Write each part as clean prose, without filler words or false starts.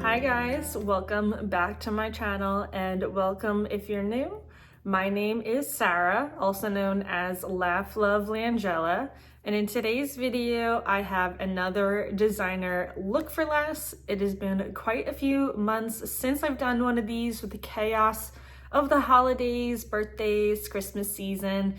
Hi guys, welcome back to my channel and welcome if you're new. My name is Sarah, also known as Laugh Love Langella, and in today's video I have another designer look for less. It has been quite a few months since I've done one of these with the chaos of the holidays, birthdays, Christmas season.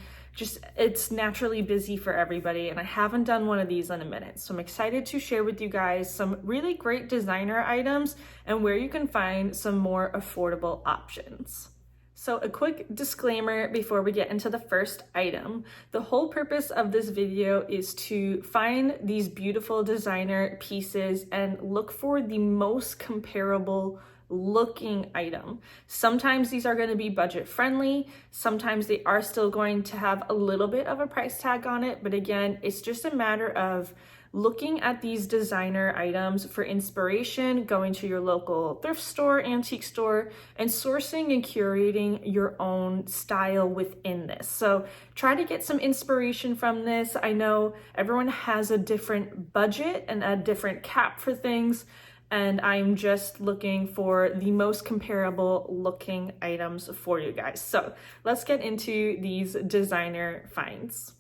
It's naturally busy for everybody, and I haven't done one of these in a minute. So I'm excited to share with you guys some really great designer items and where you can find some more affordable options. So a quick disclaimer before we get into the first item. The whole purpose of this video is to find these beautiful designer pieces and look for the most comparable looking item. Sometimes these are going to be budget friendly, sometimes they are still going to have a little bit of a price tag on it, but again, it's just a matter of looking at these designer items for inspiration, going to your local thrift store, antique store, and sourcing and curating your own style within this. So try to get some inspiration from this. I know everyone has a different budget and a different cap for things, and I'm just looking for the most comparable looking items for you guys. So let's get into these designer finds.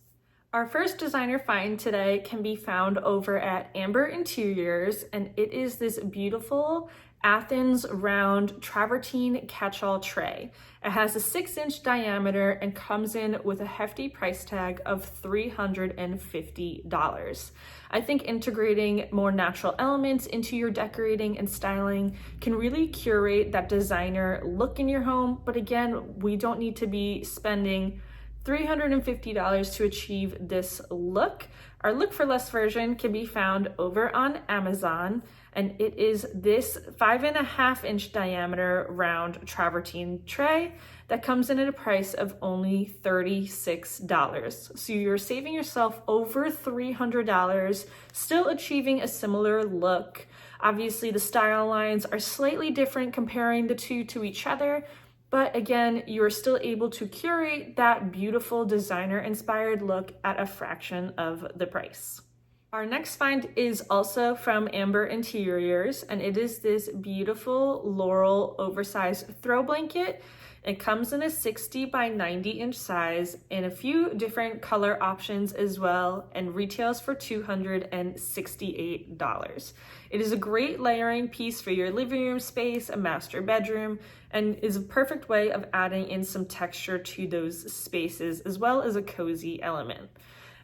Our first designer find today can be found over at Amber Interiors, and it is this beautiful Athens round travertine catchall tray. It has a 6-inch diameter and comes in with a hefty price tag of $350. I think integrating more natural elements into your decorating and styling can really curate that designer look in your home, but again, we don't need to be spending $350 to achieve this look. Our look for less version can be found over on Amazon, and it is this 5.5-inch diameter round travertine tray that comes in at a price of only $36. So you're saving yourself over $300, still achieving a similar look. Obviously the style lines are slightly different comparing the two to each other, but again, you're still able to curate that beautiful designer inspired look at a fraction of the price. Our next find is also from Amber Interiors, and it is this beautiful Laurel oversized throw blanket. It comes in a 60 by 90 inch size in a few different color options as well, and retails for $268. It is a great layering piece for your living room space, a master bedroom, and is a perfect way of adding in some texture to those spaces as well as a cozy element.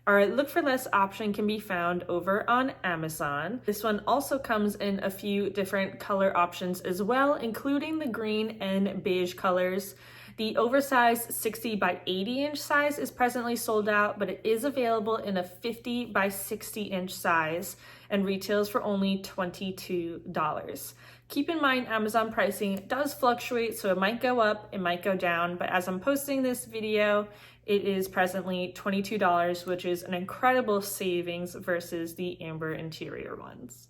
Our look for less option can be found over on Amazon. This one also comes in a few different color options as well, including the green and beige colors. The oversized 60 by 80 inch size is presently sold out, but it is available in a 50 by 60 inch size and retails for only $22. Keep in mind, Amazon pricing does fluctuate, so it might go up, it might go down, but as I'm posting this video, it is presently $22, which is an incredible savings versus the Amber Interior ones.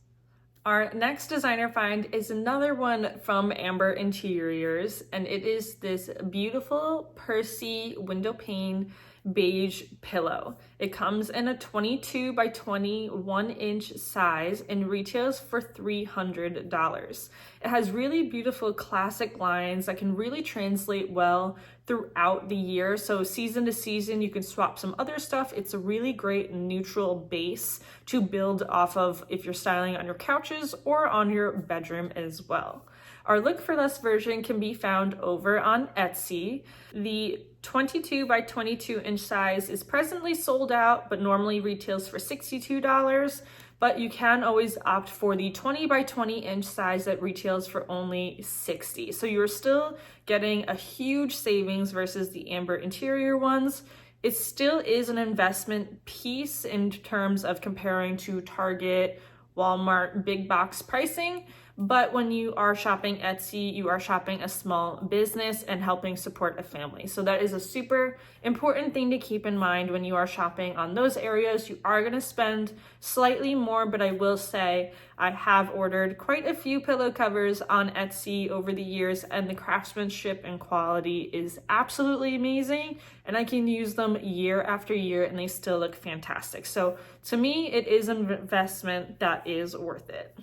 Our next designer find is another one from Amber Interiors, and it is this beautiful Persi windowpane beige pillow. It comes in a 22 by 21 inch size and retails for $300. It has really beautiful classic lines that can really translate well throughout the year. So season to season, you can swap some other stuff. It's a really great neutral base to build off of if you're styling on your couches or on your bedroom as well. Our look for less version can be found over on Etsy. The 22 by 22 inch size is presently sold out, but normally retails for $62. But you can always opt for the 20 by 20 inch size that retails for only $60. So you're still getting a huge savings versus the Amber Interior ones. It still is an investment piece in terms of comparing to Target, Walmart, big box pricing. But when you are shopping Etsy, you are shopping a small business and helping support a family. So that is a super important thing to keep in mind when you are shopping on those areas. You are going to spend slightly more, but I will say I have ordered quite a few pillow covers on Etsy over the years, and the craftsmanship and quality is absolutely amazing, and I can use them year after year and they still look fantastic. So to me, it is an investment that is worth it.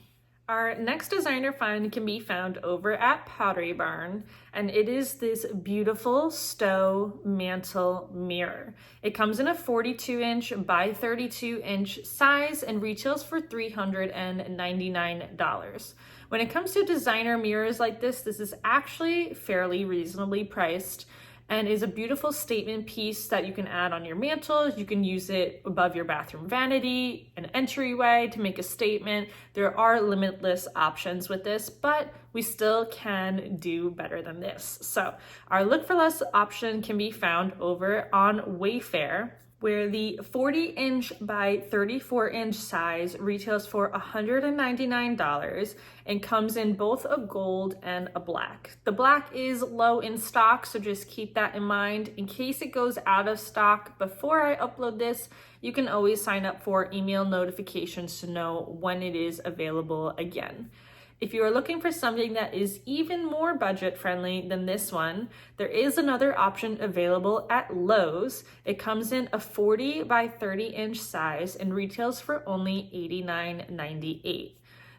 Our next designer find can be found over at Pottery Barn, and it is this beautiful Stowe Mantel mirror. It comes in a 42-inch by 32-inch size and retails for $399. When it comes to designer mirrors like this is actually fairly reasonably priced and is a beautiful statement piece that you can add on your mantle. You can use it above your bathroom vanity, an entryway to make a statement. There are limitless options with this, but we still can do better than this. So our look for less option can be found over on Wayfair, where the 40-inch by 34-inch size retails for $199 and comes in both a gold and a black. The black is low in stock, so just keep that in mind. In case it goes out of stock before I upload this, you can always sign up for email notifications to know when it is available again. If you are looking for something that is even more budget friendly than this one, there is another option available at Lowe's. It comes in a 40 by 30-inch size and retails for only $89.98.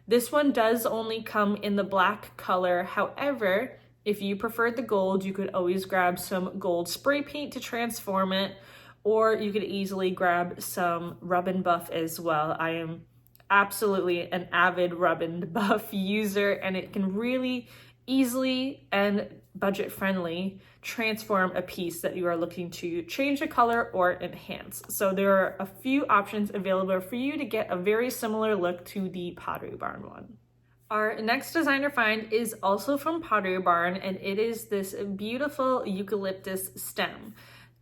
This one does only come in the black color. However, if you preferred the gold, you could always grab some gold spray paint to transform it, or you could easily grab some rub and buff as well. I am absolutely an avid rub and buff user, and it can really easily and budget friendly transform a piece that you are looking to change the color or enhance. So there are a few options available for you to get a very similar look to the Pottery Barn one. Our next designer find is also from Pottery Barn, and it is this beautiful eucalyptus stem.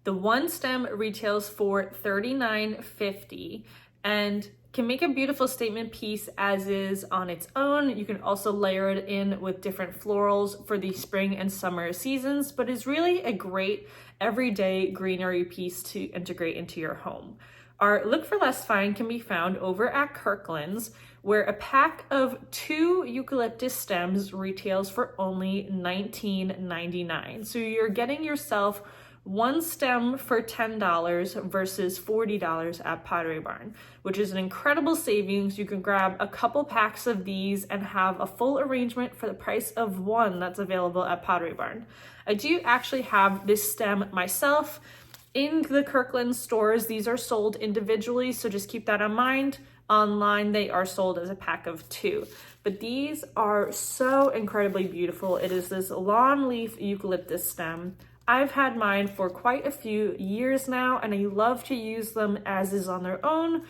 The one stem retails for $39.50 and can make a beautiful statement piece as is on its own. You can also layer it in with different florals for the spring and summer seasons, but is really a great everyday greenery piece to integrate into your home. Our look for less find can be found over at Kirklands, where a pack of 2 eucalyptus stems retails for only $19.99. So you're getting yourself one stem for $10 versus $40 at Pottery Barn, which is an incredible savings. You can grab a couple packs of these and have a full arrangement for the price of one that's available at Pottery Barn. I do actually have this stem myself in the Kirklands stores. These are sold individually, so just keep that in mind. Online, they are sold as a pack of 2. But these are so incredibly beautiful. It is this lawn leaf eucalyptus stem. I've had mine for quite a few years now, and I love to use them as is on their own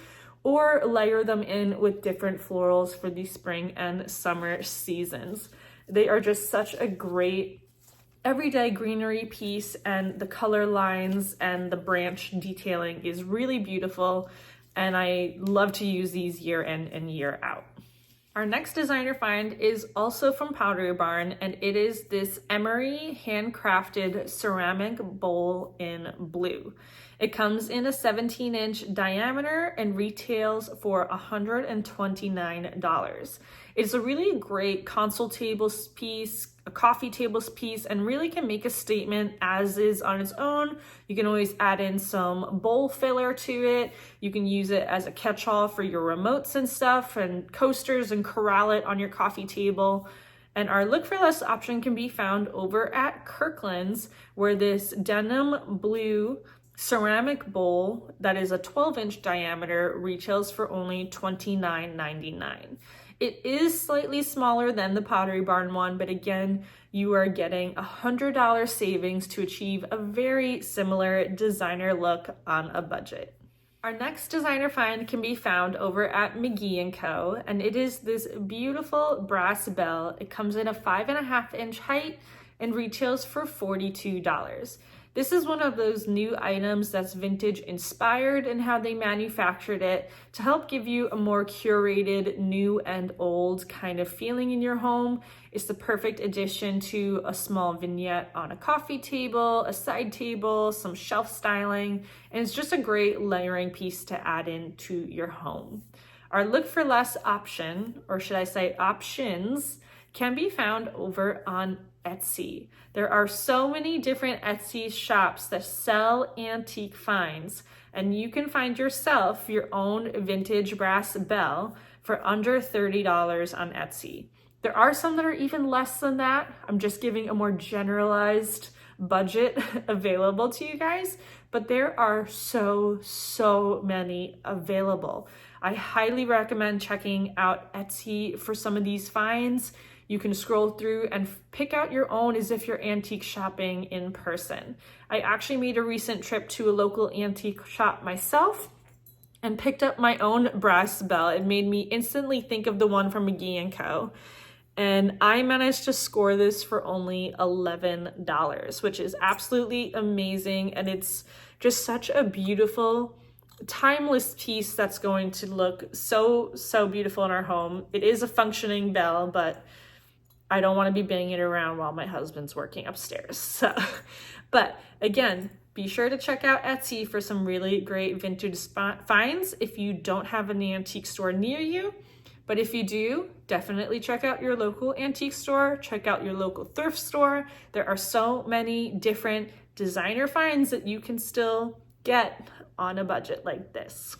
or layer them in with different florals for the spring and summer seasons. They are just such a great everyday greenery piece, and the color lines and the branch detailing is really beautiful, and I love to use these year in and year out. Our next designer find is also from Pottery Barn, and it is this Emery handcrafted ceramic bowl in blue. It comes in a 17-inch diameter and retails for $129. It's a really great console table piece, a coffee table piece, and really can make a statement as is on its own. You can always add in some bowl filler to it. You can use it as a catch-all for your remotes and stuff and coasters and corral it on your coffee table. And our look for less option can be found over at Kirklands, where this denim blue ceramic bowl that is a 12-inch diameter retails for only $29.99. It is slightly smaller than the Pottery Barn one, but again, you are getting $100 savings to achieve a very similar designer look on a budget. Our next designer find can be found over at McGee & Co., and it is this beautiful brass bell. It comes in a 5.5-inch height and retails for $42. This is one of those new items that's vintage inspired in how they manufactured it to help give you a more curated new and old kind of feeling in your home. It's the perfect addition to a small vignette on a coffee table, a side table, some shelf styling, and it's just a great layering piece to add into your home. Our look for less option, or should I say options, can be found over on Etsy. There are so many different Etsy shops that sell antique finds, and you can find yourself your own vintage brass bell for under $30 on Etsy. There are some that are even less than that. I'm just giving a more generalized budget available to you guys, but there are so many available. I highly recommend checking out Etsy for some of these finds. You can scroll through and pick out your own as if you're antique shopping in person. I actually made a recent trip to a local antique shop myself and picked up my own brass bell. It made me instantly think of the one from McGee & Co. And I managed to score this for only $11, which is absolutely amazing. And it's just such a beautiful, timeless piece that's going to look so beautiful in our home. It is a functioning bell, but I don't want to be banging it around while my husband's working upstairs. So, but again, be sure to check out Etsy for some really great vintage finds if you don't have an antique store near you. But if you do, definitely check out your local antique store, check out your local thrift store. There are so many different designer finds that you can still get on a budget like this.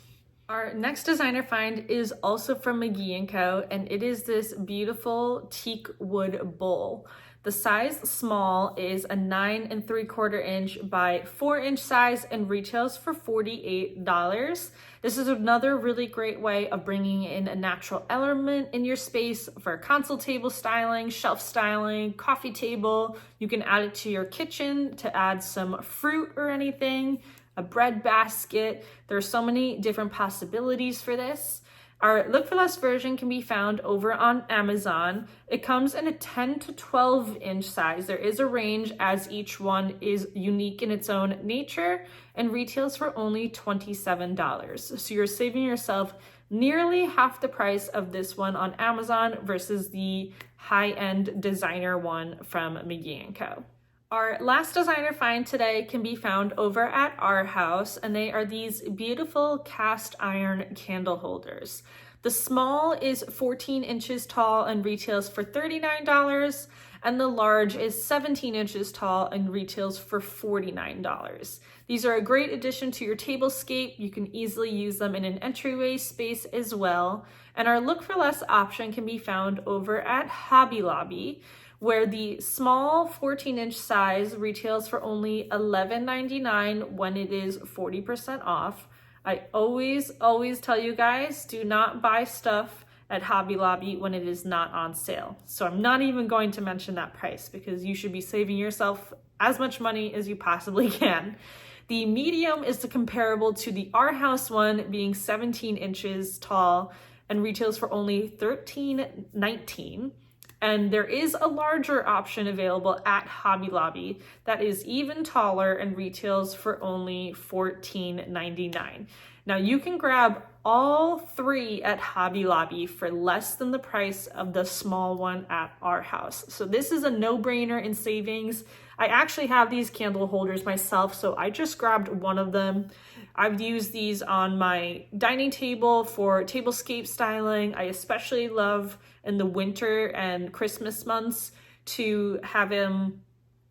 Our next designer find is also from McGee & Co. and it is this beautiful teak wood bowl. The size small is a 9 3/4 inch by 4 inch size and retails for $48. This is another really great way of bringing in a natural element in your space for console table styling, shelf styling, coffee table. You can add it to your kitchen to add some fruit or anything, a bread basket. There are so many different possibilities for this. Our Look for Less version can be found over on Amazon. It comes in a 10 to 12 inch size. There is a range as each one is unique in its own nature and retails for only $27. So you're saving yourself nearly half the price of this one on Amazon versus the high-end designer one from McGee & Co. Our last designer find today can be found over at our house, and they are these beautiful cast iron candle holders. The small is 14 inches tall and retails for $39, and the large is 17 inches tall and retails for $49. These are a great addition to your tablescape. You can easily use them in an entryway space as well. And our Look for Less option can be found over at Hobby Lobby, where the small 14 inch size retails for only $11.99 when it is 40% off. I always tell you guys, do not buy stuff at Hobby Lobby when it is not on sale. So I'm not even going to mention that price because you should be saving yourself as much money as you possibly can. The medium is the comparable to the Our House one, being 17 inches tall and retails for only $13.19. And there is a larger option available at Hobby Lobby that is even taller and retails for only $14.99. Now you can grab all three at Hobby Lobby for less than the price of the small one at our house. So this is a no-brainer in savings. I actually have these candle holders myself, so I just grabbed one of them. I've used these on my dining table for tablescape styling. I especially love in the winter and Christmas months to have them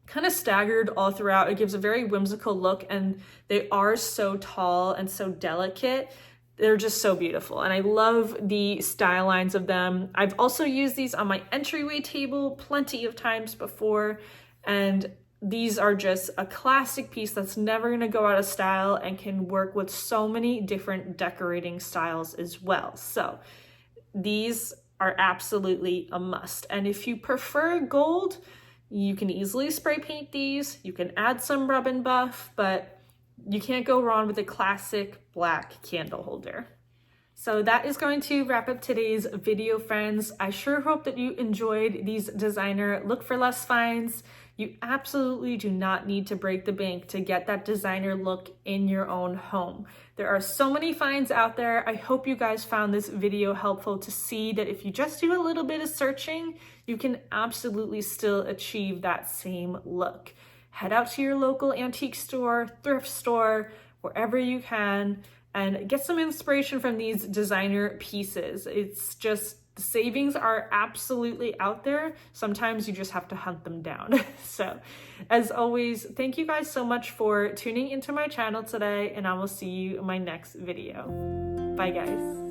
kind of staggered all throughout. It gives a very whimsical look, and they are so tall and so delicate. They're just so beautiful, and I love the style lines of them. I've also used these on my entryway table plenty of times before, and these are just a classic piece that's never going to go out of style and can work with so many different decorating styles as well. So these are absolutely a must. And if you prefer gold, you can easily spray paint these. You can add some rub and buff, but you can't go wrong with a classic black candle holder. So that is going to wrap up today's video, friends. I sure hope that you enjoyed these designer Look for Less finds. You absolutely do not need to break the bank to get that designer look in your own home. There are so many finds out there. I hope you guys found this video helpful to see that if you just do a little bit of searching, you can absolutely still achieve that same look. Head out to your local antique store, thrift store, wherever you can, and get some inspiration from these designer pieces. It's just, the savings are absolutely out there. Sometimes you just have to hunt them down. So as always, thank you guys so much for tuning into my channel today, and I will see you in my next video. Bye guys.